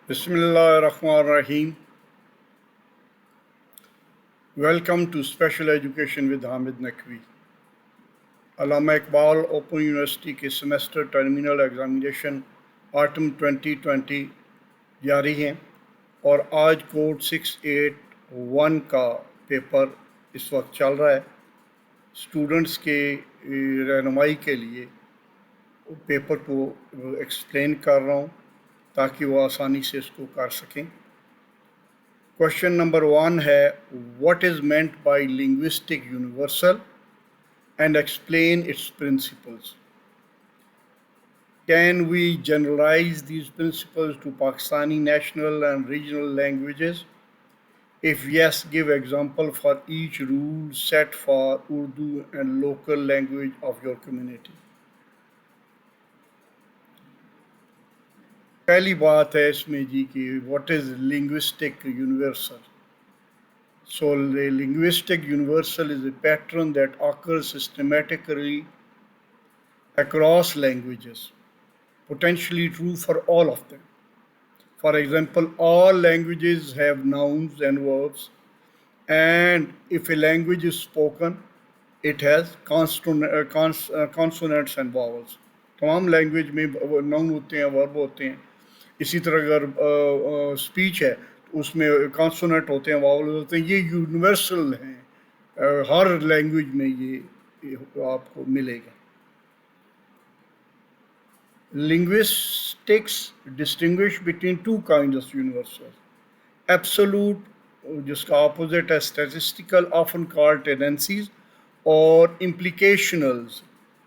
Bismillahirrahmanirrahim. Welcome to Special Education with Hamid Naqvi. Allama Iqbal open university کے semester terminal examination autumn 2020 جاری ہیں اور آج کوڈ 681 کا پیپر اس وقت چل رہا ہے. اسٹوڈنٹس کے رہنمائی کے لیے پیپر کو ایکسپلین کر رہا ہوں تاکہ وہ آسانی سے اس کو کر سکیں. Question number 1 ہے what is meant by linguistic universal and explain its principles. Can we generalize these principles to Pakistani national and regional languages? If yes, give example for each rule set for Urdu and local language of your community. پہلی بات ہے اس میں جی کہ what is linguistic universal. So the linguistic universal is a pattern that occurs systematically across languages, potentially true for all of them. For example, all languages have nouns and verbs, and if a language is spoken, it has consonants and vowels. تمام language میں noun ہوتے ہیں، ورب ہوتے ہیں. اسی طرح اگر اسپیچ ہے تو اس میں کانسوننٹ ہوتے ہیں، واول ہوتے ہیں. یہ یونیورسل ہیں، ہر لینگویج میں یہ آپ کو ملے گا. Linguistics distinguish between two kinds of universals. Absolute, جس کا اپوزٹ ہے statistical, often called tendencies, اور implicationals,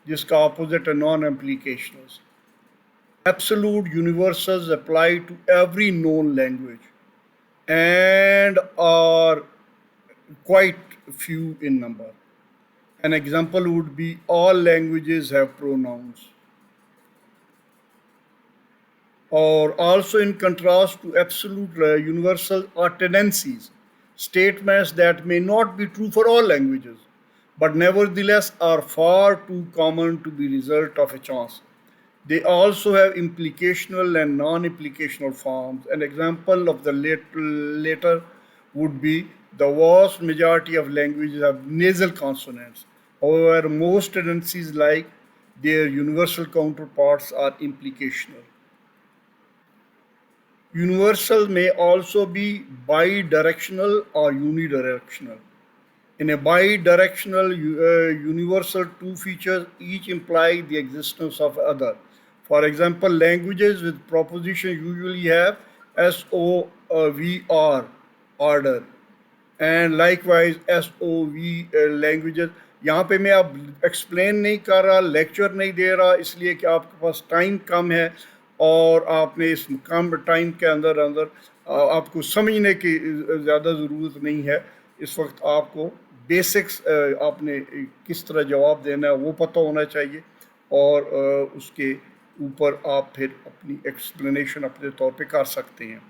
جس کا اپوزٹ ہے non-implicationals. Absolute universals apply to every known language and are quite few in number. An example would be all languages have pronouns. Or also in contrast to absolute universals are tendencies, statements that may not be true for all languages, but nevertheless are far too common to be result of a chance. They also have implicational and non-implicational forms. An example of the latter would be the vast majority of languages have nasal consonants. However, most tendencies like their universal counterparts are implicational. Universal may also be bidirectional or unidirectional. In a bidirectional universal, two features each imply the existence of other. For example, languages with proposition usually have SOVR order, and likewise SOV languages. یہاں پہ میں اب explain نہیں کر رہا، lecture نہیں دے رہا، اس لیے کہ آپ کے پاس ٹائم کم ہے اور آپ نے اس کم ٹائم کے اندر آپ کو سمجھنے کی زیادہ ضرورت نہیں ہے. اس وقت آپ کو بیسکس آپ نے کس طرح جواب دینا ہے وہ پتہ ہونا چاہیے، اور اس کے اوپر آپ پھر اپنی ایکسپلینیشن اپنے طور پہ کر سکتے ہیں.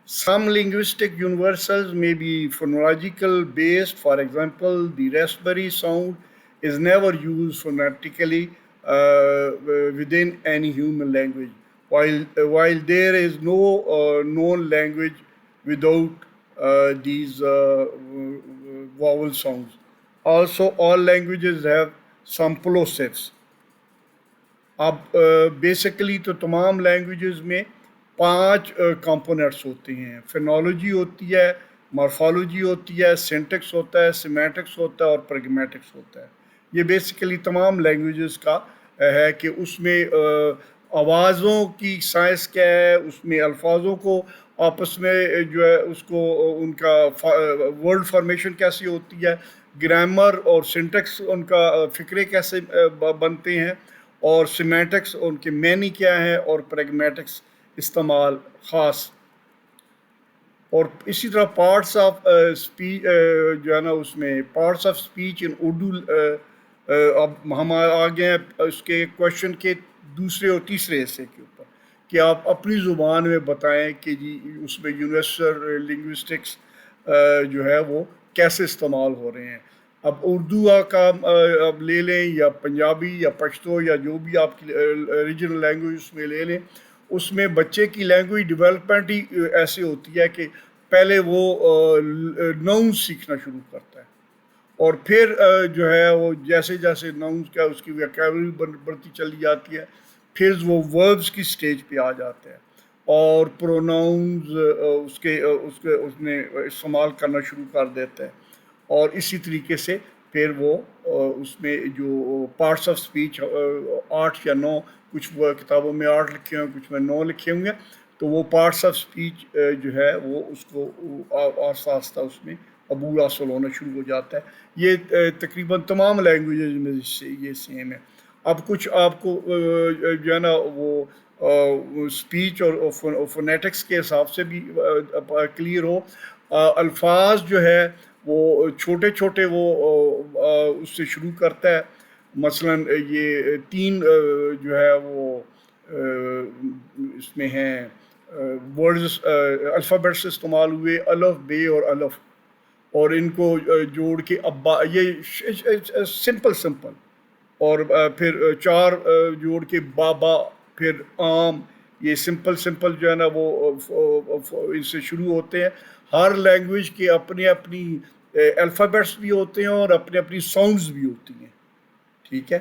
Some linguistic universals may be phonological based. For example, the raspberry sound is never used phonetically within any human language, while there is no known language without these vowel sounds. Also, all languages have some plosives. اب basically تو تمام languages میں 5 components ہوتے ہیں. فینالوجی ہوتی ہے، morphology ہوتی ہے، سینٹیکس ہوتا ہے، سیمیٹکس ہوتا ہے اور پریگمیٹکس ہوتا ہے. یہ بیسیکلی تمام لینگویجز کا ہے کہ اس میں آوازوں کی سائنس کیا ہے، اس میں الفاظوں کو آپس میں جو ہے اس کو ان کا ورڈ فارمیشن کیسی ہوتی ہے، گرامر اور سینٹیکس ان کا فکرے کیسے بنتے ہیں، اور سیمیٹکس ان کے معنی کیا ہے، اور پریگمیٹکس استعمال خاص. اور اسی طرح پارٹس آف اسپیچ جو ہے نا، اس میں پارٹس آف اسپیچ ان اردو. اب ہم آگے ہیں اس کے کویشچن کے دوسرے اور تیسرے حصے کے اوپر کہ آپ اپنی زبان میں بتائیں کہ جی اس میں یونیورسل لنگوسٹکس جو ہے وہ کیسے استعمال ہو رہے ہیں. اب اردو کا اب لے لیں یا پنجابی یا پشتو یا جو بھی آپ کی ریجنل لینگویج اس میں لے لیں، اس میں بچے کی لینگویج ڈیولپمنٹ ہی ایسے ہوتی ہے کہ پہلے وہ ناؤن سیکھنا شروع کرتا ہے، اور پھر جو ہے وہ جیسے جیسے ناؤنس کا اس کی ویکیبلری بڑھتی چلی جاتی ہے، پھر وہ وربز کی سٹیج پہ آ جاتے ہیں اور پروناؤنز اس میں استعمال کرنا شروع کر دیتے ہیں، اور اسی طریقے سے پھر وہ اس میں جو پارٹس آف اسپیچ 8 یا 9، کچھ کتابوں میں 8 لکھے ہوئے ہیں، کچھ میں 9 لکھے ہوں گے، تو وہ پارٹس آف اسپیچ جو ہے وہ اس کو آہستہ آہستہ اس میں عبور حاصل ہونا شروع ہو جاتا ہے۔ یہ تقریباً تمام لینگویجز میں سے یہ سیم ہے۔ اب کچھ آپ کو جو ہے نا وہ اسپیچ اور فونیٹکس کے حساب سے بھی کلیئر ہو، الفاظ جو ہے وہ چھوٹے چھوٹے وہ اس سے شروع کرتا ہے، مثلاً یہ 3 جو ہے وہ اس میں ہیں ورڈز الفابیٹس استعمال ہوئے، الف بے اور الف، اور ان کو جوڑ کے ابا، یہ سمپل، اور پھر 4 جوڑ کے بابا، پھر عام، یہ سمپل جو ہے نا وہ ان سے شروع ہوتے ہیں۔ ہر لینگویج کے اپنی الفابیٹس بھی ہوتے ہیں اور اپنی ساؤنڈز بھی ہوتی ہیں، ٹھیک ہے۔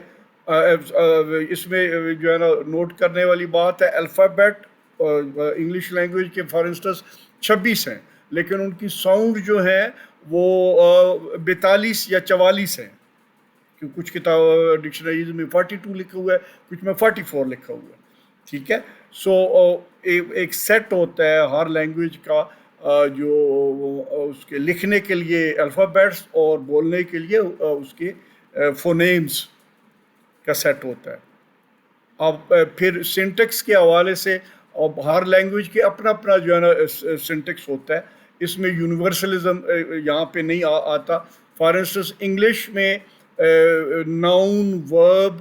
اس میں جو ہے نا نوٹ کرنے والی بات ہے، الفابیٹ انگلش لینگویج کے فار انسٹنس 26 ہیں، لیکن ان کی ساؤنڈ جو ہے وہ 42 یا 44 ہیں، کہ کچھ کتاب ڈکشنریز میں 42 لکھا ہوا ہے، کچھ میں 44 لکھا ہوا ہے، ٹھیک ہے۔ سو ایک سیٹ ہوتا ہے ہر لینگویج کا جو اس کے لکھنے کے لیے الفابیٹس اور بولنے کے لیے اس کے فونیمز کا سیٹ ہوتا ہے۔ اب پھر سنٹیکس کے حوالے سے اب ہر لینگویج کے اپنا جو ہے نا سنٹیکس ہوتا ہے، اس میں یونیورسلزم یہاں پہ نہیں آتا۔ فار انسٹنس انگلش میں ناؤن، ورب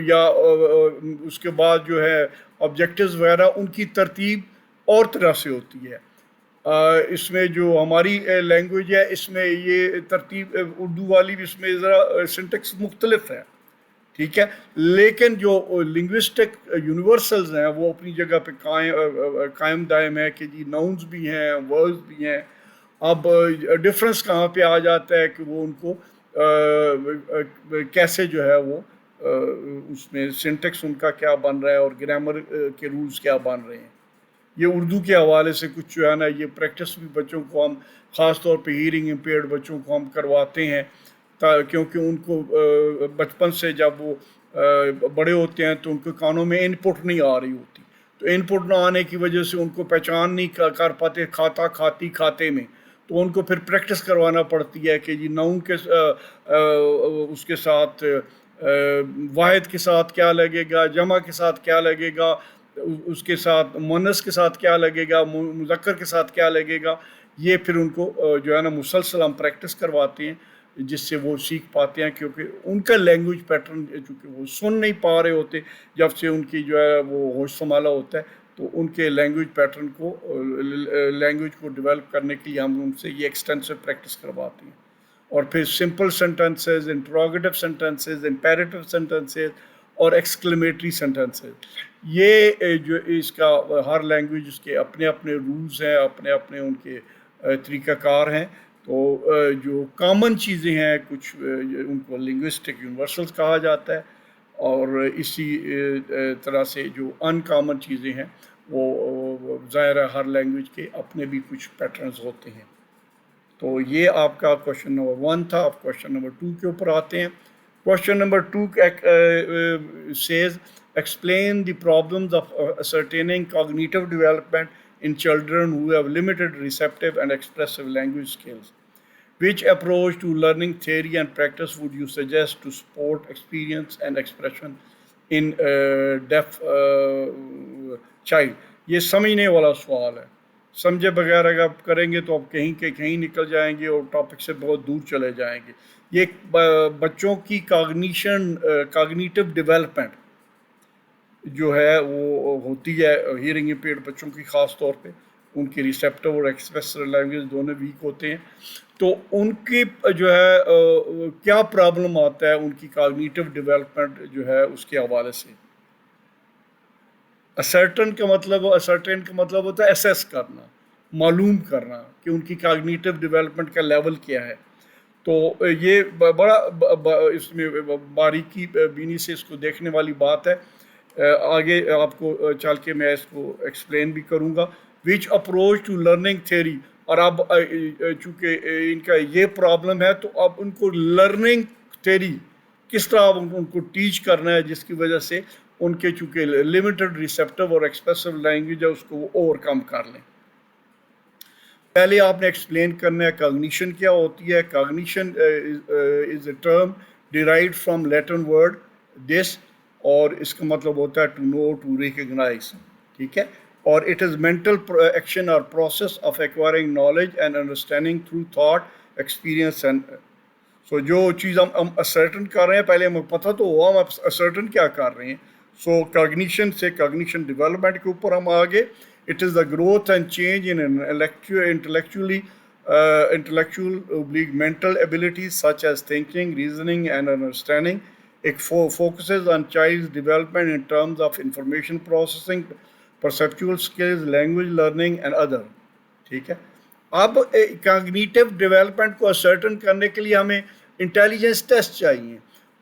یا اس کے بعد جو ہے آبجیکٹیوز وغیرہ، ان کی ترتیب اور طرح سے ہوتی ہے۔ اس میں جو ہماری لینگویج ہے اس میں یہ ترتیب اردو والی بھی، اس میں ذرا سنٹیکس مختلف ہے، ٹھیک ہے، لیکن جو لنگوسٹک یونیورسلز ہیں وہ اپنی جگہ پہ قائم دائم ہے، کہ جی ناؤنز بھی ہیں، ورڈز بھی ہیں۔ اب ڈفرنس کہاں پہ آ جاتا ہے کہ وہ ان کو کیسے جو ہے وہ اس میں سنٹیکس ان کا کیا بن رہا ہے اور گرامر کے رولز کیا بن رہے ہیں۔ یہ اردو کے حوالے سے کچھ جو ہے نا یہ پریکٹس بھی بچوں کو ہم خاص طور پہ ہیرنگ امپیئرڈ بچوں کو ہم کرواتے ہیں، کیونکہ ان کو بچپن سے جب وہ بڑے ہوتے ہیں تو ان کے کانوں میں ان پٹ نہیں آ رہی ہوتی، تو ان پٹ نہ آنے کی وجہ سے ان کو پہچان نہیں کر پاتے کھاتا، کھاتی، کھاتے میں، تو ان کو پھر پریکٹس کروانا پڑتی ہے کہ جی ناؤن کے اس کے ساتھ واحد کے ساتھ کیا لگے گا، جمع کے ساتھ کیا لگے گا، اس کے ساتھ مؤنث کے ساتھ کیا لگے گا، مذکر کے ساتھ کیا لگے گا۔ یہ پھر ان کو جو ہے نا مسلسل ہم پریکٹس کرواتے ہیں، جس سے وہ سیکھ پاتے ہیں، کیونکہ ان کا لینگویج پیٹرن چونکہ وہ سن نہیں پا رہے ہوتے جب سے ان کی جو ہے وہ ہوش سنبھالا ہوتا ہے، تو ان کے لینگویج پیٹرن کو لینگویج کو ڈیولپ کرنے کے لیے ہم ان سے یہ ایکسٹینسو پریکٹس کرواتے ہیں۔ اور پھر simple sentences, interrogative sentences, imperative sentences اور ایکسکلیمیٹری سینٹنسز، یہ جو اس کا ہر لینگویج اس کے اپنے رولز ہیں، اپنے ان کے طریقہ کار ہیں۔ تو جو کامن چیزیں ہیں کچھ ان کو لنگوسٹک یونیورسلز کہا جاتا ہے، اور اسی طرح سے جو ان کامن چیزیں ہیں وہ ظاہر ہے ہر لینگویج کے اپنے بھی کچھ پیٹرنز ہوتے ہیں۔ تو یہ آپ کا کوشچن نمبر 1 تھا۔ اب کوشچن نمبر 2 کے اوپر آتے ہیں۔ Question number 2 says explain the problems of ascertaining cognitive development in children who have limited receptive and expressive language skills. Which approach to learning theory and practice would you suggest to support experience and expression in deaf child؟ یہ سمجھنے والا سوال ہے، سمجھے بغیر اگر آپ کریں گے تو آپ کہیں کے کہیں نکل جائیں گے اور ٹاپک سے بہت دور چلے جائیں گے۔ یہ بچوں کی کاگنیٹیو ڈیولپمنٹ جو ہے وہ ہوتی ہے ہیئرنگ امپیئرڈ بچوں کی، خاص طور پہ ان کی ریسیپٹیو اور ایکسپریسو لینگویج دونوں ویک ہوتے ہیں، تو ان کی جو ہے کیا پرابلم آتا ہے ان کی کاگنیٹیو ڈیولپمنٹ جو ہے اس کے حوالے سے۔ اسرٹن کا مطلب ہوتا ہے اسیس کرنا، معلوم کرنا کہ ان کی کاگنیٹو ڈیولپمنٹ کا لیول کیا ہے. تو یہ بڑا اس میں باریکی بینی سے اس کو دیکھنے والی بات ہے. آگے آپ کو چل کے میں اس کو ایکسپلین بھی کروں گا. وچ اپروچ ٹو لرننگ تھیوری. اور اب چونکہ ان کا یہ پرابلم ہے تو اب ان کو لرننگ تھیوری کس طرح ان کو ٹیچ کرنا ہے، جس کی وجہ سے ان کے چونکہ لمیٹڈ ریسیپٹیو اور ایکسپریسو لینگویج ہے اس کو وہ اوور کم کر لیں. پہلے آپ نے ایکسپلین کرنا ہے کاگنیشن کیا ہوتی ہے. Cognition is a term derived from Latin word this, اور اس کا مطلب ہوتا ہے ٹو نو، ٹو ریکگنائز. ٹھیک ہے. اور it is mental action or process of acquiring knowledge and understanding through thought experience and. So جو چیز ہم اسرٹن کر رہے ہیں، پہلے ہمیں پتہ تو ہوا ہم اسرٹن کیا کر رہے ہیں. سو کاگنیشن سے کاگنیشن ڈیولپمنٹ کے اوپر ہم آگے. It is the growth and change in intellectual mental abilities such as thinking, reasoning, and understanding. It focuses on child's development in terms of information processing, perceptual skills, language learning, and other. ٹھیک ہے. اب cognitive development کو ascertain کرنے کے لیے ہمیں intelligence test چاہیے،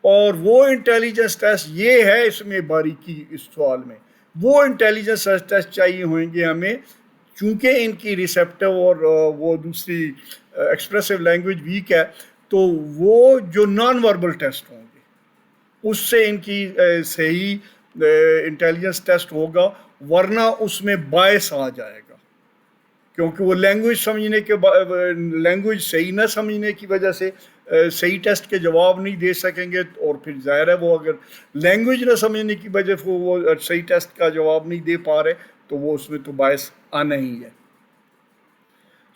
اور وہ انٹیلیجنس ٹیسٹ یہ ہے اس میں باریکی اس سوال میں. وہ انٹیلیجنس ٹیسٹ چاہیے ہوئیں گے ہمیں، چونکہ ان کی ریسیپٹیو اور وہ دوسری ایکسپریسو لینگویج ویک ہے، تو وہ جو نان وربل ٹیسٹ ہوں گے اس سے ان کی صحیح انٹیلیجنس ٹیسٹ ہوگا، ورنہ اس میں باعث آ جائے گا، کیونکہ وہ لینگویج صحیح نہ سمجھنے کی وجہ سے صحیح ٹیسٹ کے جواب نہیں دے سکیں گے. اور پھر ظاہر ہے وہ اگر لینگویج نہ سمجھنے کی وجہ سے وہ صحیح ٹیسٹ کا جواب نہیں دے پا رہے تو وہ اس میں تو باعث آنا ہی ہے.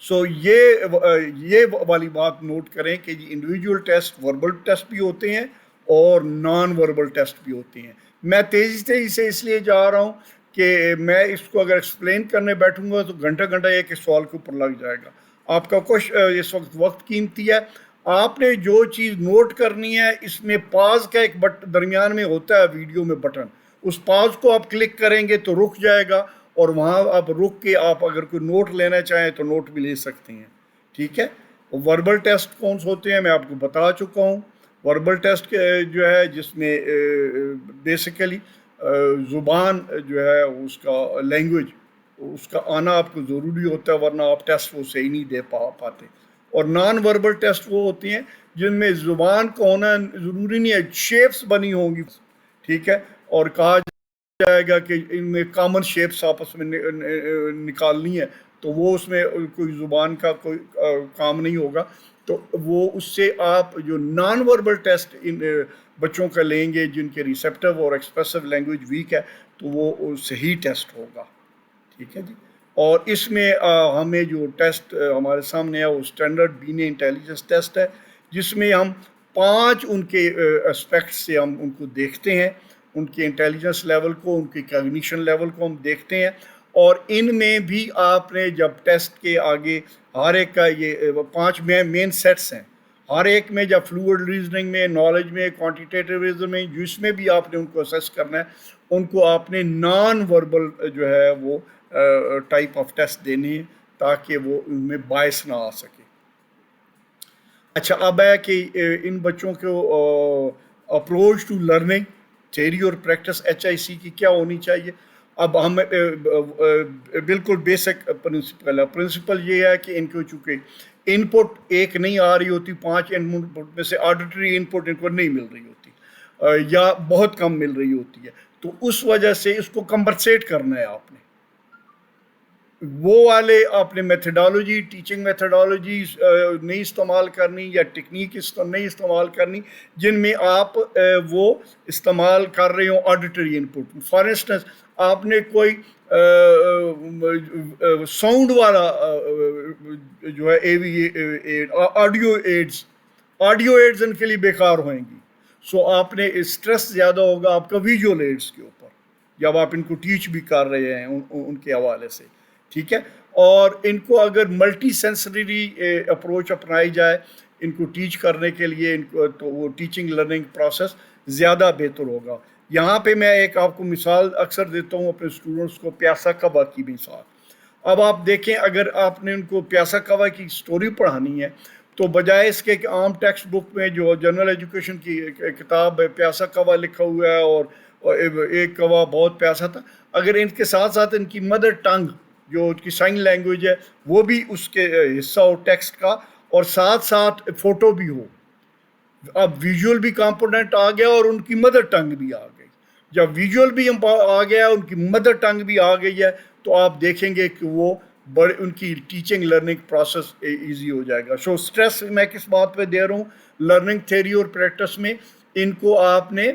سو یہ والی بات نوٹ کریں کہ انڈیویجول ٹیسٹ وربل ٹیسٹ بھی ہوتے ہیں اور نان وربل ٹیسٹ بھی ہوتے ہیں. میں تیزی سے اس لیے جا رہا ہوں کہ میں اس کو اگر ایکسپلین کرنے بیٹھوں گا تو گھنٹہ ایک سوال کے اوپر لگ جائے گا. آپ کا اس وقت قیمتی ہے. آپ نے جو چیز نوٹ کرنی ہے، اس میں پاز کا ایک درمیان میں ہوتا ہے ویڈیو میں بٹن، اس پاز کو آپ کلک کریں گے تو رک جائے گا، اور وہاں آپ رک کے آپ اگر کوئی نوٹ لینا چاہیں تو نوٹ بھی لے سکتے ہیں. ٹھیک ہے. وربل ٹیسٹ کون سے ہوتے ہیں میں آپ کو بتا چکا ہوں. وربل ٹیسٹ جو ہے جس میں بیسیکلی زبان جو ہے اس کا لینگویج اس کا آنا آپ کو ضروری ہوتا ہے، ورنہ آپ ٹیسٹ وہ صحیح نہیں دے پاتے. اور نان وربل ٹیسٹ وہ ہوتی ہیں جن میں زبان کا ہونا ضروری نہیں ہے، شیپس بنی ہوں گی. ٹھیک ہے. اور کہا جائے گا کہ ان میں کامن شیپس آپس میں نکالنی ہے، تو وہ اس میں کوئی زبان کا کوئی کام نہیں ہوگا. تو وہ اس سے آپ جو نان وربل ٹیسٹ ان بچوں کا لیں گے جن کے ریسیپٹیو اور ایکسپریسو لینگویج ویک ہے تو وہ صحیح ٹیسٹ ہوگا. ٹھیک ہے جی. اور اس میں ہمیں جو ٹیسٹ ہمارے سامنے ہے وہ اسٹینڈرڈ بینے انٹیلیجنس ٹیسٹ ہے، جس میں ہم 5 ان کے اسپیکٹ سے ہم ان کو دیکھتے ہیں، ان کے انٹیلیجنس لیول کو، ان کے کاگنیشن لیول کو ہم دیکھتے ہیں. اور ان میں بھی آپ نے جب ٹیسٹ کے آگے ہر ایک کا یہ 5 مین سیٹس ہیں، ہر ایک میں جب فلوئڈ ریزننگ میں، نالج میں، کوانٹیٹیٹیوزم میں، جس میں بھی آپ نے ان کو اسیس کرنا ہے، ان کو آپ نے نان وربل جو ہے وہ ٹائپ آف ٹیسٹ دینی ہے تاکہ وہ ان میں باعث نہ آ سکے. اچھا، اب ہے کہ ان بچوں کو اپروچ ٹو لرننگ تھیوری اور پریکٹس HIC کی کیا ہونی چاہیے. اب ہم بالکل بیسک پرنسپل ہے. پرنسپل یہ ہے کہ ان کو چونکہ ان پٹ ایک نہیں آ رہی ہوتی، 5 ان پٹ میں سے آڈیٹری ان پٹ ان کو نہیں مل رہی ہوتی یا بہت کم مل رہی ہوتی ہے، تو اس وجہ سے اس کو کمپنسیٹ کرنا ہے. آپ نے وہ والے آپ نے میتھڈالوجی، ٹیچنگ میتھڈالوجی نہیں استعمال کرنی یا ٹیکنیک نہیں استعمال کرنی جن میں آپ وہ استعمال کر رہے ہوں auditory in put. For instance آپ نے کوئی ساؤنڈ والا جو ہے آڈیو ایڈز ان کے لیے بیکار ہوئیں گی. سو آپ نے اسٹریس زیادہ ہوگا آپ کا ویژول ایڈز کے اوپر جب آپ ان کو ٹیچ بھی کر رہے ہیں ان کے حوالے سے. ٹھیک ہے. اور ان کو اگر ملٹی سینسری اپروچ اپنائی جائے ان کو ٹیچ کرنے کے لیے، ان کو تو وہ ٹیچنگ لرننگ پروسیس زیادہ بہتر ہوگا. یہاں پہ میں ایک آپ کو مثال اکثر دیتا ہوں اپنے اسٹوڈنٹس کو، پیاسا کوا کی مثال. اب آپ دیکھیں اگر آپ نے ان کو پیاسا کوا کی سٹوری پڑھانی ہے تو بجائے اس کے کہ عام ٹیکسٹ بک میں جو جنرل ایجوکیشن کی کتاب ہے پیاسا کوا لکھا ہوا ہے اور ایک کوا بہت پیاسا تھا، اگر ان کے ساتھ ساتھ ان کی مدر ٹنگ جو ان کی سائن لینگویج ہے وہ بھی اس کے حصہ ہو ٹیکسٹ کا، اور ساتھ ساتھ فوٹو بھی ہو، اب ویژول بھی کمپوننٹ آ گیا اور ان کی مدر ٹنگ بھی آ گئی. جب ویژول بھی آ گیا ان کی مدر ٹنگ بھی آ گئی ہے تو آپ دیکھیں گے کہ وہ بڑے ان کی ٹیچنگ لرننگ پروسیس ایزی ہو جائے گا. سو سٹریس میں کس بات پہ دے رہا ہوں، لرننگ تھیوری اور پریکٹس میں ان کو آپ نے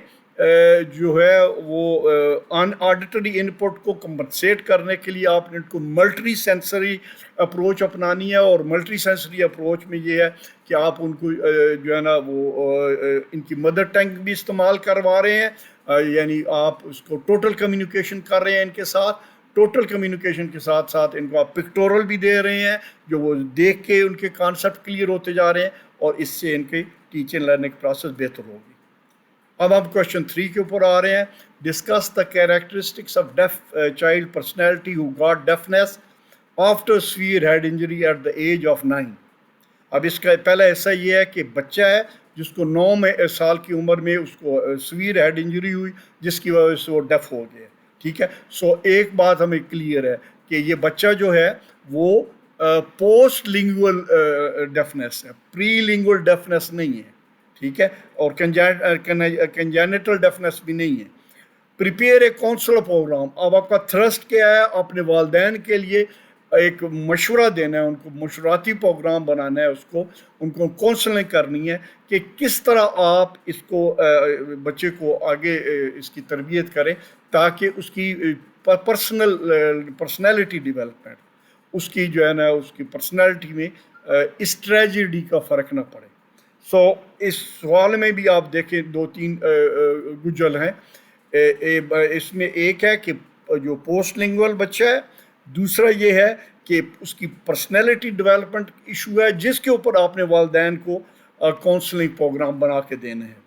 جو ہے وہ ان آڈیٹری ان پٹ کو کمپنسیٹ کرنے کے لیے آپ نے ان کو ملٹی سینسری اپروچ اپنانی ہے. اور ملٹی سینسری اپروچ میں یہ ہے کہ آپ ان کو جو ہے نا وہ ان کی مدر ٹنگ بھی استعمال کروا رہے ہیں، یعنی آپ اس کو ٹوٹل کمیونیکیشن کر رہے ہیں ان کے ساتھ. ٹوٹل کمیونیکیشن کے ساتھ ساتھ ان کو آپ پکٹورل بھی دے رہے ہیں جو وہ دیکھ کے ان کے کانسیپٹ کلیئر ہوتے جا رہے ہیں، اور اس سے ان کی ٹیچنگ لرننگ پروسیس بہتر ہوگی. اب ہم کوشچن 3 کے اوپر آ رہے ہیں. Discuss the characteristics of deaf child personality who got deafness after severe head injury at the age of 9. اب اس کا پہلا حصہ یہ ہے کہ بچہ ہے جس کو 9 سال کی عمر میں اس کو سیویئر ہیڈ انجری ہوئی جس کی وجہ سے وہ ڈیف ہو گیا. ٹھیک ہے، سو ایک بات ہمیں کلیئر ہے کہ یہ بچہ جو ہے وہ پوسٹ لنگول ڈیفنس ہے، پری لنگول ڈیفنس نہیں ہے. ٹھیک ہے، اور کنجینٹل ڈیفنس بھی نہیں ہے. Prepare a counsellor programme. اب آپ کا تھرسٹ کیا ہے، اپنے والدین کے لیے ایک مشورہ دینا ہے، ان کو مشوراتی پروگرام بنانا ہے، ان کو کونسلنگ کرنی ہے کہ کس طرح آپ اس کو بچے کو آگے اس کی تربیت کریں تاکہ اس کی پرسنالٹی ڈیولپمنٹ، اس کی جو ہے نا اس کی پرسنالٹی میں اس ٹریجڈی کا فرق نہ پڑے. سو اس سوال میں بھی آپ دیکھیں 2-3 گجل ہیں. اس میں ایک ہے کہ جو پوسٹ لنگول بچہ ہے، دوسرا یہ ہے کہ اس کی پرسنالٹی ڈیولپمنٹ ایشو ہے جس کے اوپر آپ نے والدین کو کونسلنگ پروگرام بنا کے دینے ہیں.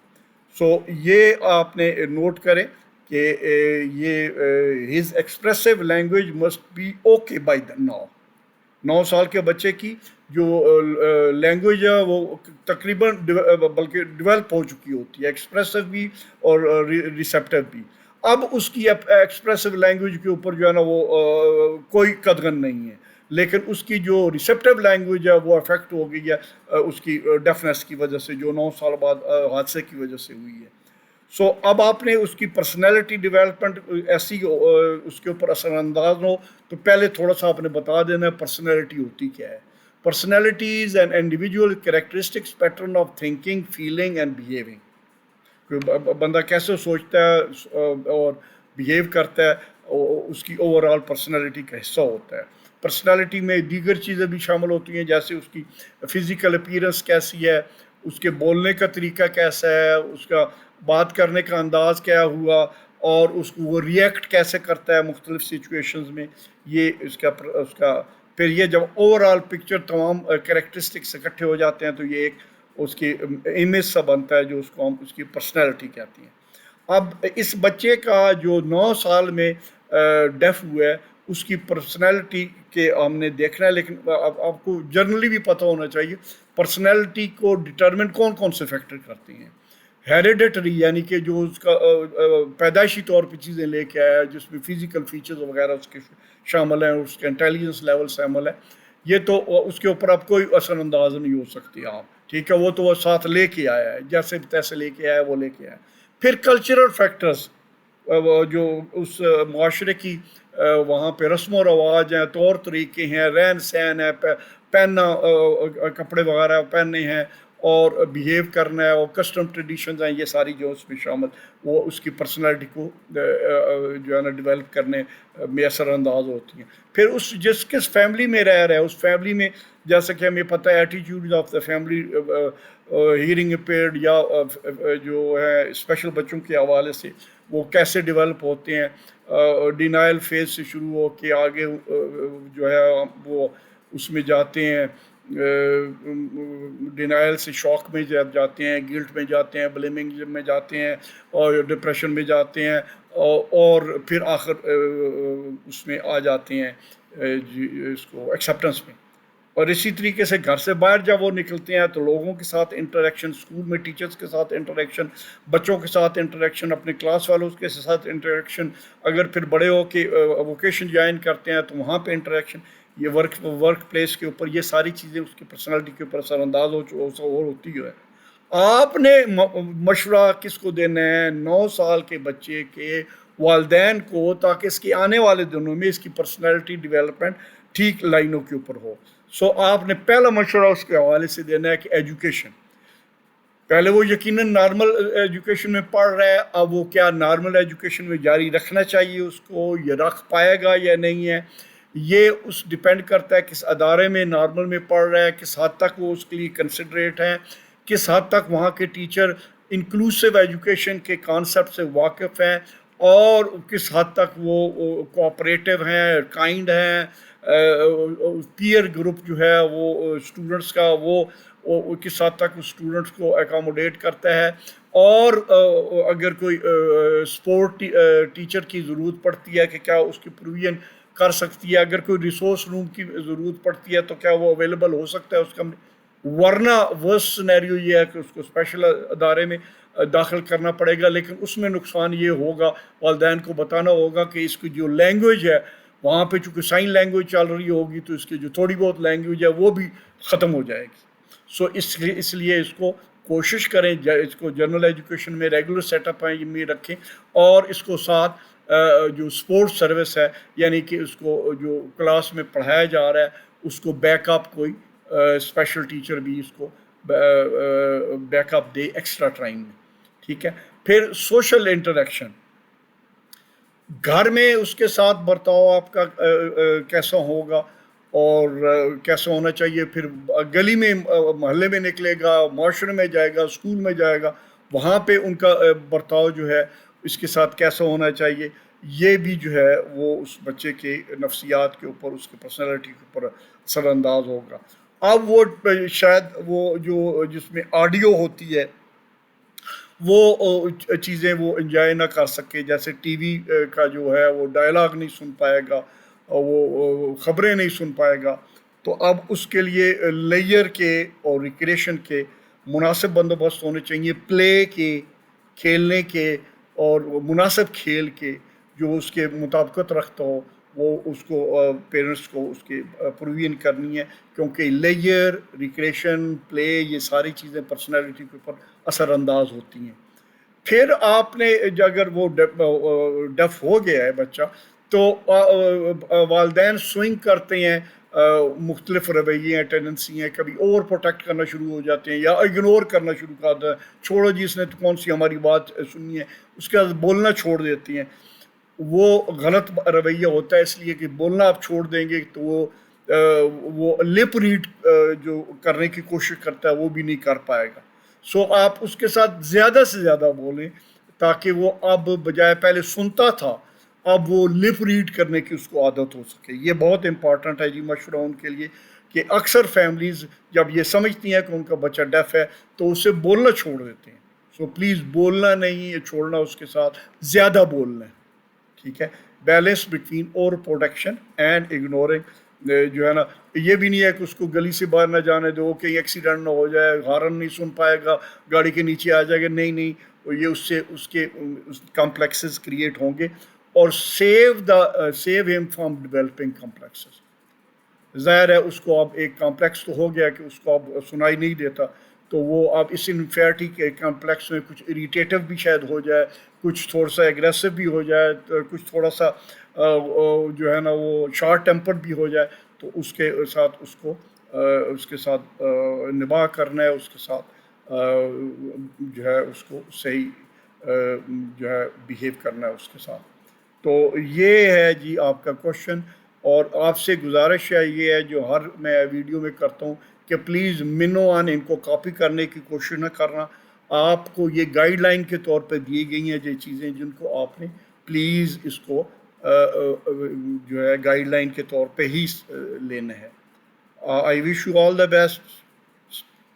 سو یہ آپ نے نوٹ کریں کہ یہ his expressive language must be okay by the 9 سال کے بچے کی جو لینگویج ہے وہ تقریباً بلکہ ڈیولپ ہو چکی ہوتی ہے، ایکسپریسو بھی اور ریسیپٹیو بھی. اب اس کی ایکسپریسو لینگویج کے اوپر جو ہے نا وہ کوئی قدغن نہیں ہے، لیکن اس کی جو ریسیپٹیو لینگویج ہے وہ افیکٹ ہو گئی ہے اس کی ڈیفنس کی وجہ سے جو 9 سال بعد حادثے کی وجہ سے ہوئی ہے. سو اب آپ نے اس کی پرسنالٹی ڈیولپمنٹ ایسی اس کے اوپر اثر انداز ہو تو پہلے تھوڑا سا آپ نے بتا دینا ہے پرسنالٹی ہوتی کیا ہے. Personality is an individual characteristics pattern of thinking feeling and behaving. بندہ کیسے سوچتا ہے اور بیہیو کرتا ہے اس کی اوور آل پرسنالٹی کا حصہ ہوتا ہے. پرسنالٹی میں دیگر چیزیں بھی شامل ہوتی ہیں جیسے اس کی فزیکل اپیرنس کیسی ہے، اس کے بولنے کا طریقہ کیسا ہے، اس کا بات کرنے کا انداز کیا ہوا، اور اس کو وہ ریئیکٹ کیسے کرتا ہے مختلف سچویشنز میں. یہ اس کا پھر یہ جب اوور آل پکچر تمام کریکٹرسٹکس اکٹھے ہو جاتے ہیں تو یہ ایک اس کی امیج سا بنتا ہے جو اس کو ہم اس کی پرسنالٹی کہتے ہیں. اب اس بچے کا جو 9 سال میں ڈیف ہوا ہے اس کی پرسنالٹی کے ہم نے دیکھنا ہے، لیکن آپ کو جنرلی بھی پتہ ہونا چاہیے پرسنالٹی کو ڈٹرمن کون سے فیکٹر کرتے ہیں. ہیریڈیٹری یعنی کہ جو اس کا پیدائشی طور پہ چیزیں لے کے آیا ہے جس میں فزیکل فیچرز وغیرہ اس کے شامل ہیں، اس کے انٹیلیجنس لیول شامل ہے، یہ تو اس کے اوپر اب کوئی اثر انداز نہیں ہو سکتی آپ. ٹھیک ہے، وہ تو وہ ساتھ لے کے آیا ہے، جیسے تیسے لے کے آیا وہ لے کے آیا. پھر کلچرل فیکٹرز جو اس معاشرے کی وہاں پہ رسم و رواج ہیں، طور طریقے ہیں، رہن سہن ہے، پہننا کپڑے وغیرہ پہننے ہیں اور بیہیو کرنا ہے، اور کسٹم ٹریڈیشنز ہیں، یہ ساری جو اس میں شامل وہ اس کی پرسنالٹی کو جو ہے نا ڈیولپ کرنے میں اثر انداز ہوتی ہیں. پھر اس کس فیملی میں رہ رہا ہے اس فیملی میں جیسا کہ ہمیں پتہ ہے attitude of the family hearing impaired یا جو ہے اسپیشل بچوں کے حوالے سے وہ کیسے ڈیولپ ہوتے ہیں، ڈینائل فیز سے شروع ہو کے آگے جو ہے وہ اس میں جاتے ہیں ڈینائل سے شوق میں جاتے ہیں، گلٹ میں جاتے ہیں، بلیمنگ میں جاتے ہیں، اور ڈپریشن میں جاتے ہیں، اور پھر آخر اس میں آ جاتے ہیں جی اس کو ایکسیپٹنس میں۔ اور اسی طریقے سے گھر سے باہر جب وہ نکلتے ہیں تو لوگوں کے ساتھ انٹریکشن، اسکول میں ٹیچرز کے ساتھ انٹریکشن، بچوں کے ساتھ انٹریکشن، اپنے کلاس والوں کے ساتھ انٹریکشن، اگر پھر بڑے ہو کے ووکیشن جوائن کرتے ہیں تو وہاں پہ انٹریکشن، یہ ورک پلیس کے اوپر یہ ساری چیزیں اس کی پرسنالٹی کے اوپر اثر انداز ہوتی ہے۔ آپ نے مشورہ کس کو دینا ہے؟ 9 سال کے بچے کے والدین کو، تاکہ اس کے آنے والے دنوں میں اس کی پرسنالٹی ڈیولپمنٹ ٹھیک لائنوں کے اوپر ہو۔ سو آپ نے پہلا مشورہ اس کے حوالے سے دینا ہے کہ ایجوکیشن، پہلے وہ یقیناً نارمل ایجوکیشن میں پڑھ رہا ہے، اب وہ کیا نارمل ایجوکیشن میں جاری رکھنا چاہیے اس کو، یہ رکھ پائے گا یا نہیں ہے، یہ اس ڈیپینڈ کرتا ہے کس ادارے میں نارمل میں پڑھ رہا ہے، کس حد تک وہ اس کے لیے کنسیڈریٹ ہیں، کس حد تک وہاں کے ٹیچر انکلوسیو ایجوکیشن کے کانسیپٹ سے واقف ہیں، اور کس حد تک وہ کوآپریٹو ہیں، کائنڈ ہیں، پیئر گروپ جو ہے وہ اسٹوڈنٹس کا وہ کس حد تک اسٹوڈنٹس کو اکاموڈیٹ کرتا ہے، اور اگر کوئی سپورٹ ٹیچر کی ضرورت پڑتی ہے کہ کیا اس کی پروویژن کر سکتی ہے، اگر کوئی ریسورس روم کی ضرورت پڑتی ہے تو کیا وہ اویلیبل ہو سکتا ہے اس کا، ورنہ ورسٹ سینیریو یہ ہے کہ اس کو اسپیشل ادارے میں داخل کرنا پڑے گا، لیکن اس میں نقصان یہ ہوگا، والدین کو بتانا ہوگا کہ اس کی جو لینگویج ہے وہاں پہ چونکہ سائن لینگویج چل رہی ہوگی تو اس کی جو تھوڑی بہت لینگویج ہے وہ بھی ختم ہو جائے گی۔ سو اس لیے اس کو کوشش کریں اس کو جنرل ایجوکیشن میں ریگولر سیٹ اپ میں رکھیں، اور اس کو ساتھ جو سپورٹ سروس ہے، یعنی کہ اس کو جو کلاس میں پڑھایا جا رہا ہے اس کو بیک اپ کوئی اسپیشل ٹیچر بھی اس کو بیک اپ دے ایکسٹرا ٹائم میں، ٹھیک ہے۔ پھر سوشل انٹریکشن، گھر میں اس کے ساتھ برتاؤ آپ کا کیسا ہوگا اور کیسا ہونا چاہیے، پھر گلی میں محلے میں نکلے گا، معاشرے میں جائے گا، اسکول میں جائے گا، وہاں پہ ان کا برتاؤ جو ہے اس کے ساتھ کیسا ہونا چاہیے، یہ بھی جو ہے وہ اس بچے کے نفسیات کے اوپر، اس کی پرسنالٹی کے اوپر اثر انداز ہوگا۔ اب وہ شاید وہ جو جس میں آڈیو ہوتی ہے وہ چیزیں وہ انجوائے نہ کر سکے، جیسے ٹی وی کا جو ہے وہ ڈائلاگ نہیں سن پائے گا، وہ خبریں نہیں سن پائے گا، تو اب اس کے لیے لیئر کے اور ریکریشن کے مناسب بندوبست ہونے چاہیے، پلے کے، کھیلنے کے، اور مناسب کھیل کے جو اس کے مطابقت رکھتا ہو، وہ اس کو پیرنٹس کو اس کی پروویژن کرنی ہے، کیونکہ لیئر، ریکریشن، پلے، یہ ساری چیزیں پرسنالٹی کے اوپر اثر انداز ہوتی ہیں۔ پھر آپ نے اگر وہ ڈیف ہو گیا ہے بچہ تو والدین سوئنگ کرتے ہیں، مختلف رویے ہیں، ٹینڈنسی ہیں، کبھی اوور پروٹیکٹ کرنا شروع ہو جاتے ہیں یا اگنور کرنا شروع کر دیتے ہیں، چھوڑو جی اس نے تو کون سی ہماری بات سنی ہے، اس کے بعد بولنا چھوڑ دیتی ہیں۔ وہ غلط رویہ ہوتا ہے، اس لیے کہ بولنا آپ چھوڑ دیں گے تو وہ لپ ریڈ جو کرنے کی کوشش کرتا ہے وہ بھی نہیں کر پائے گا۔ سو آپ اس کے ساتھ زیادہ سے زیادہ بولیں تاکہ وہ اب بجائے پہلے سنتا تھا اب وہ لپ ریڈ کرنے کی اس کو عادت ہو سکے۔ یہ بہت امپورٹنٹ ہے جی مشورہ ان کے لیے، کہ اکثر فیملیز جب یہ سمجھتی ہیں کہ ان کا بچہ ڈیف ہے تو اسے بولنا چھوڑ دیتے ہیں۔ سو پلیز بولنا نہیں، یہ چھوڑنا، اس کے ساتھ زیادہ بولنا ہے، ٹھیک ہے۔ Balance between over protection and ignoring, جو ہے نا، یہ بھی نہیں ہے کہ اس کو گلی سے باہر نہ جانے دو، کہ ایکسیڈنٹ نہ ہو جائے، ہارن نہیں سن پائے گا، گاڑی کے نیچے آ جائے گا، نہیں، یہ اس سے اس کے کمپلیکسز کریٹ ہوں گے، اور سیو ہم فرام ڈیولپنگ کمپلیکسز۔ ظاہر ہے اس کو اب ایک کمپلیکس تو ہو گیا کہ اس کو اب سنائی نہیں دیتا، تو وہ اب اس انفیریٹی کے کمپلیکس میں کچھ اریٹیٹو بھی شاید ہو جائے، کچھ تھوڑا سا ایگریسو بھی ہو جائے، کچھ تھوڑا سا جو ہے نا وہ شارٹ ٹیمپر بھی ہو جائے، تو اس کے ساتھ اس کے ساتھ نباہ کرنا ہے، اس کے ساتھ جو ہے اس کو صحیح جو ہے بیہیو کرنا ہے اس کے ساتھ۔ تو یہ ہے جی آپ کا کوشچن، اور آپ سے گزارش ہے یہ ہے جو ہر میں ویڈیو میں کرتا ہوں کہ پلیز منوان ان کو کاپی کرنے کی کوشش نہ کرنا، آپ کو یہ گائیڈ لائن کے طور پہ دی گئی ہیں یہ چیزیں جن کو آپ نے پلیز اس کو جو ہے گائیڈ لائن کے طور پہ ہی لینا ہے۔ I wish you all the best.